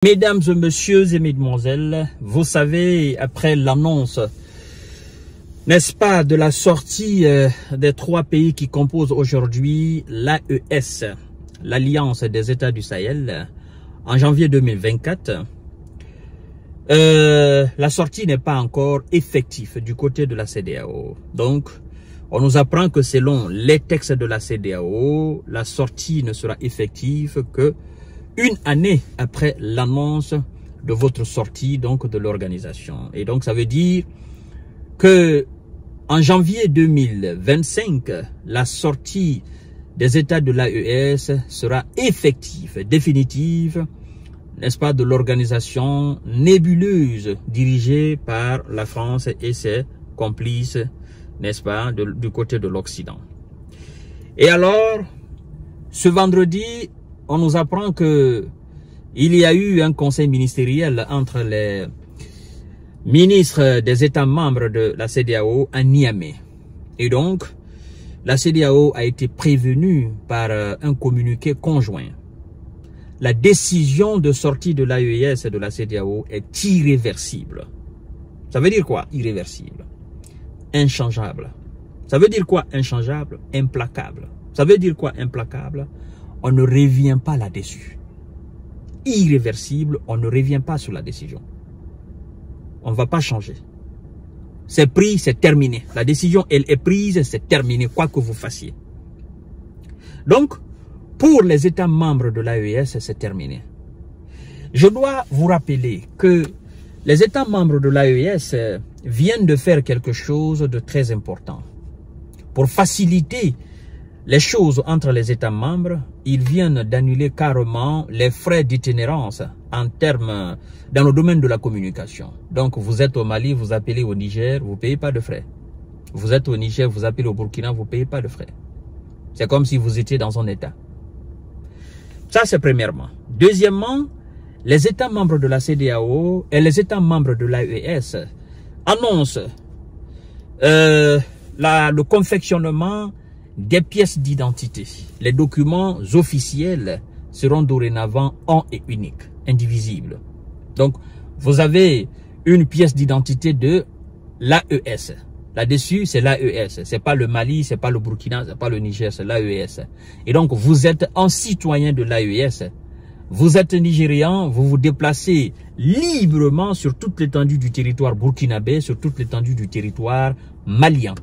Mesdames et messieurs et mesdemoiselles, vous savez, après l'annonce, n'est-ce pas, de la sortie des trois pays qui composent aujourd'hui l'AES, l'Alliance des États du Sahel, en janvier 2024, la sortie n'est pas encore effective du côté de la CEDEAO. Donc, on nous apprend que selon les textes de la CEDEAO, la sortie ne sera effective que une année après l'annonce de votre sortie donc de l'organisation. Et donc ça veut dire que en janvier 2025, la sortie des États de l'AES sera effective, définitive, n'est-ce pas, de l'organisation nébuleuse dirigée par la France et ses complices, n'est-ce pas, du côté de l'Occident. Et alors, ce vendredi, on nous apprend que il y a eu un conseil ministériel entre les ministres des États membres de la CEDEAO à Niamey. Et donc, la CEDEAO a été prévenue par un communiqué conjoint. La décision de sortie de l'AES et de la CEDEAO est irréversible. Ça veut dire quoi, irréversible? Inchangeable. Ça veut dire quoi, inchangeable? Implacable. Ça veut dire quoi, implacable? On ne revient pas là-dessus. Irréversible, on ne revient pas sur la décision. On ne va pas changer. C'est pris, c'est terminé. La décision, elle est prise, c'est terminé, quoi que vous fassiez. Donc, pour les États membres de l'AES, c'est terminé. Je dois vous rappeler que les États membres de l'AES viennent de faire quelque chose de très important. Pour faciliter les choses entre les États membres, ils viennent d'annuler carrément les frais d'itinérance en termes dans le domaine de la communication. Donc, vous êtes au Mali, vous appelez au Niger, vous ne payez pas de frais. Vous êtes au Niger, vous appelez au Burkina, vous ne payez pas de frais. C'est comme si vous étiez dans un État. Ça, c'est premièrement. Deuxièmement, les États membres de la CEDEAO et les États membres de l'AES annoncent le confectionnement des pièces d'identité. Les documents officiels seront dorénavant un et uniques, indivisibles. Donc, vous avez une pièce d'identité de l'AES. Là-dessus, c'est l'AES. C'est pas le Mali, c'est pas le Burkina, c'est pas le Niger, c'est l'AES. Et donc, vous êtes un citoyen de l'AES. Vous êtes nigérian, vous vous déplacez librement sur toute l'étendue du territoire burkinabé, sur toute l'étendue du territoire malien,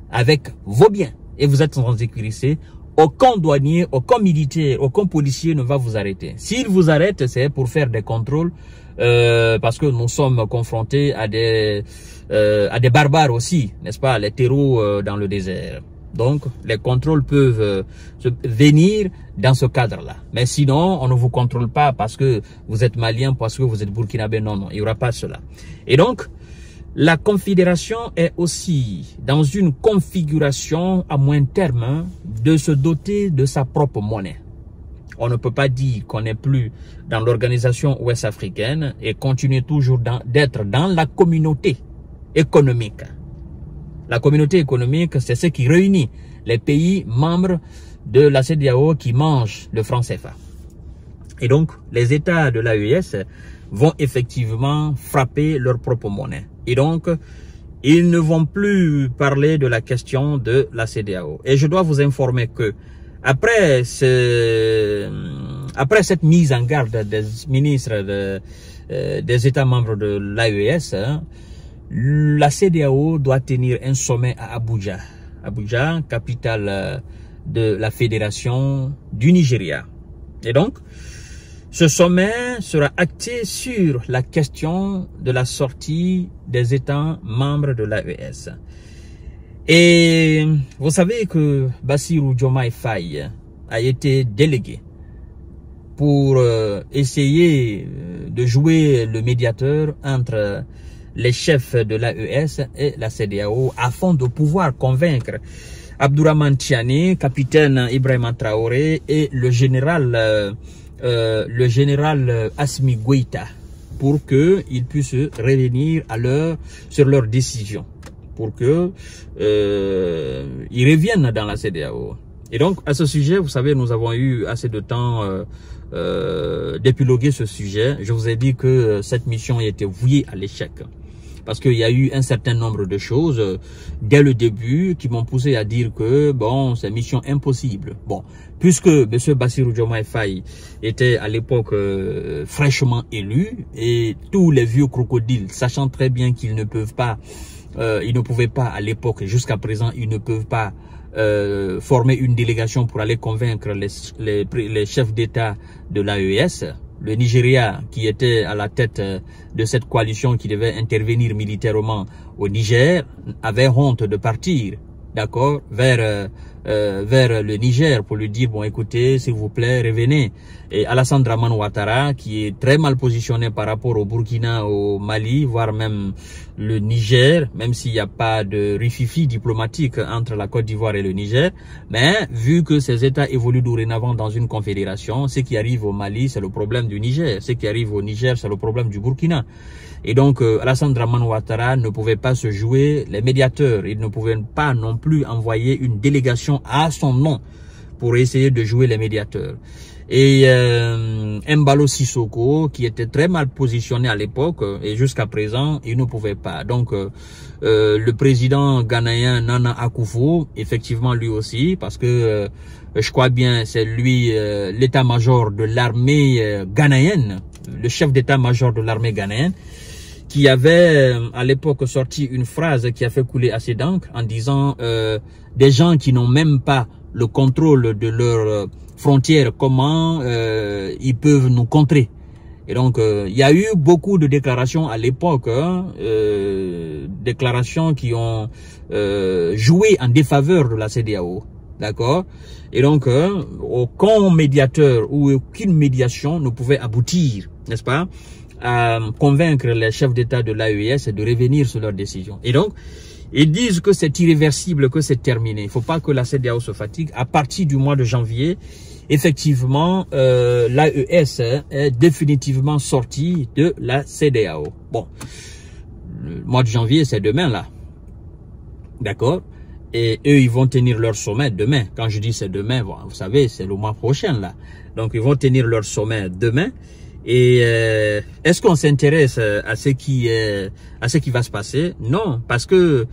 avec vos biens. Et vous êtes sans sécurité, aucun douanier, aucun militaire, aucun policier ne va vous arrêter. S'il vous arrête, c'est pour faire des contrôles, parce que nous sommes confrontés à des barbares aussi, n'est-ce pas, les terreaux dans le désert. Donc, les contrôles peuvent venir dans ce cadre-là. Mais sinon, on ne vous contrôle pas parce que vous êtes malien, parce que vous êtes burkinabé. Non, non, il n'y aura pas cela. Et donc, la Confédération est aussi dans une configuration à moyen terme de se doter de sa propre monnaie. On ne peut pas dire qu'on n'est plus dans l'organisation ouest-africaine et continuer toujours d'être dans la communauté économique. La communauté économique, c'est ce qui réunit les pays membres de la CEDEAO qui mangent le franc CFA. Et donc, les États de l'AES vont effectivement frapper leur propre monnaie. Et donc, ils ne vont plus parler de la question de la CEDEAO. Et je dois vous informer que après cette mise en garde des ministres des États membres de l'AES, la CEDEAO doit tenir un sommet à Abuja. Abuja, capitale de la Fédération du Nigeria. Et donc, ce sommet sera acté sur la question de la sortie des États membres de l'AES. Et vous savez que Bassirou Diomaye Faye a été délégué pour essayer de jouer le médiateur entre les chefs de l'AES et la CEDEAO afin de pouvoir convaincre Abdourahmane Tiani, capitaine Ibrahima Traoré et le général Assimi Goïta pour qu'ils puissent revenir sur leur décision, pour qu'ils reviennent dans la CEDEAO. Et donc, à ce sujet, vous savez, nous avons eu assez de temps d'épiloguer ce sujet. Je vous ai dit que cette mission était vouée à l'échec. Parce qu'il y a eu un certain nombre de choses dès le début qui m'ont poussé à dire que bon, c'est mission impossible. Bon, puisque M. Bassirou Diomaye Faye était à l'époque fraîchement élu et tous les vieux crocodiles, sachant très bien qu'ils ne peuvent pas, ils ne pouvaient pas à l'époque, jusqu'à présent, ils ne peuvent pas former une délégation pour aller convaincre les chefs d'État de l'AES. Le Nigeria, qui était à la tête de cette coalition qui devait intervenir militairement au Niger, avait honte de partir, d'accord, vers le Niger pour lui dire, bon, écoutez, s'il vous plaît, revenez. Et Alassane Dramane Ouattara, qui est très mal positionné par rapport au Burkina, au Mali, voire même le Niger, même s'il n'y a pas de rififi diplomatique entre la Côte d'Ivoire et le Niger, mais vu que ces États évoluent dorénavant dans une confédération, ce qui arrive au Mali, c'est le problème du Niger. Ce qui arrive au Niger, c'est le problème du Burkina. Et donc, Alassane Dramane Ouattara ne pouvait pas se jouer les médiateurs. Il ne pouvait pas non plus envoyer une délégation à son nom pour essayer de jouer les médiateurs. Et Embalo Sissoko, qui était très mal positionné à l'époque, et jusqu'à présent, il ne pouvait pas. Donc, le président ghanéen Nana Akufo, effectivement lui aussi, parce que je crois bien c'est lui l'état-major de l'armée ghanéenne, le chef d'état-major de l'armée ghanéenne, qui avait à l'époque sorti une phrase qui a fait couler assez d'encre en disant des gens qui n'ont même pas le contrôle de leurs frontières, comment ils peuvent nous contrer. Et donc, il y a eu beaucoup de déclarations à l'époque, déclarations qui ont joué en défaveur de la CEDEAO, d'accord. Et donc, aucun médiateur ou aucune médiation ne pouvait aboutir, n'est-ce pas, à convaincre les chefs d'État de l'AES de revenir sur leurs décisions. Et donc, ils disent que c'est irréversible, que c'est terminé. Il ne faut pas que la CEDEAO se fatigue. À partir du mois de janvier, effectivement, l'AES est définitivement sortie de la CEDEAO. Bon, le mois de janvier, c'est demain, là. D'accord? Et eux, ils vont tenir leur sommet demain. Quand je dis c'est demain, vous savez, c'est le mois prochain, là. Donc, ils vont tenir leur sommet demain. Et est-ce qu'on s'intéresse à ce qui va se passer? Non, parce que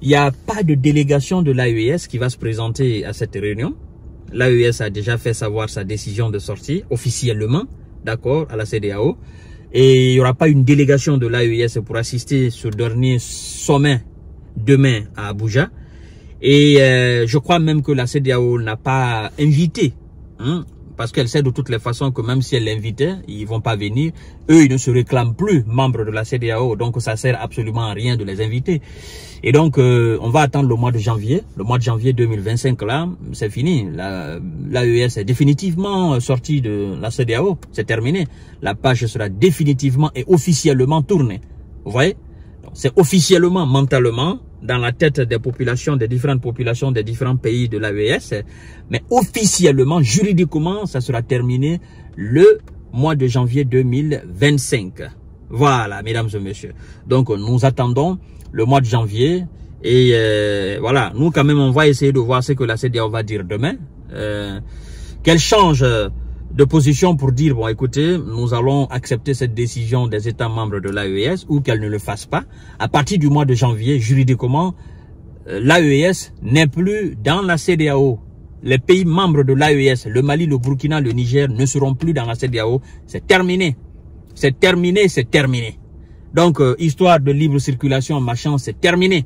il n'y a pas de délégation de l'AES qui va se présenter à cette réunion. L'AES a déjà fait savoir sa décision de sortie officiellement, d'accord, à la CEDEAO. Et il n'y aura pas une délégation de l'AES pour assister sur le dernier sommet demain à Abuja. Et je crois même que la CEDEAO n'a pas invité, parce qu'elle sait de toutes les façons que même si elle l'invitait, ils vont pas venir. Eux, ils ne se réclament plus membres de la CEDEAO, donc ça sert absolument à rien de les inviter. Et donc, on va attendre le mois de janvier. Le mois de janvier 2025, là, c'est fini. L'AES est définitivement sortie de la CEDEAO. C'est terminé. La page sera définitivement et officiellement tournée. Vous voyez? C'est officiellement, mentalement, dans la tête des populations, des différentes populations des différents pays de l'AES, mais officiellement, juridiquement, ça sera terminé le mois de janvier 2025. Voilà, mesdames et messieurs. Donc, nous attendons le mois de janvier et voilà, nous quand même, on va essayer de voir ce que la CEDEAO va dire demain. Qu'elle change de position pour dire, bon, écoutez, nous allons accepter cette décision des États membres de l'AES ou qu'elle ne le fasse pas. À partir du mois de janvier, juridiquement, l'AES n'est plus dans la CEDEAO. Les pays membres de l'AES, le Mali, le Burkina, le Niger, ne seront plus dans la CEDEAO. C'est terminé. C'est terminé, c'est terminé. Donc, histoire de libre circulation, machin, c'est terminé.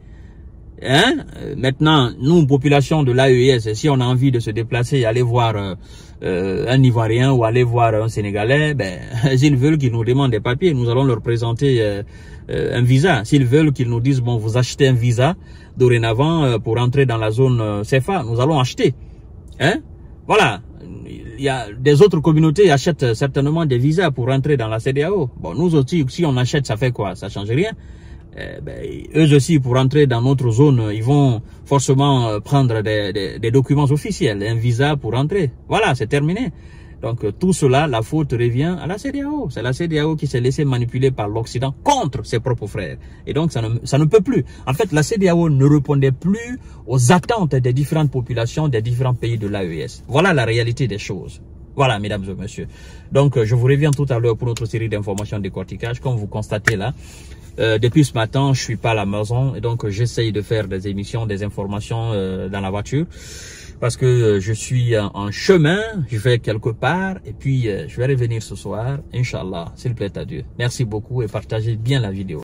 Maintenant, nous, population de l'AES, si on a envie de se déplacer et aller voir un Ivoirien ou aller voir un Sénégalais, ben, s'ils veulent qu'ils nous demandent des papiers, nous allons leur présenter un visa. S'ils veulent qu'ils nous disent, bon, vous achetez un visa dorénavant pour entrer dans la zone CFA, nous allons acheter. Voilà. Il y a des autres communautés qui achètent certainement des visas pour rentrer dans la CEDEAO. Bon, nous aussi, si on achète, ça fait quoi? Ça change rien. Eux aussi, pour entrer dans notre zone, ils vont forcément prendre des documents officiels, un visa pour entrer. Voilà, c'est terminé. Donc tout cela, la faute revient à la CEDEAO. C'est la CEDEAO qui s'est laissée manipuler par l'Occident contre ses propres frères. Et donc ça ne peut plus. En fait, la CEDEAO ne répondait plus aux attentes des différentes populations des différents pays de l'AES. Voilà la réalité des choses. Voilà, mesdames et messieurs. Donc je vous reviens tout à l'heure pour notre série d'informations de décortiquage. Comme vous constatez là, depuis ce matin, je suis pas à la maison et donc j'essaye de faire des émissions, des informations dans la voiture. Parce que je suis en chemin, je vais quelque part et puis je vais revenir ce soir, Inch'Allah, s'il plaît à Dieu. Merci beaucoup et partagez bien la vidéo.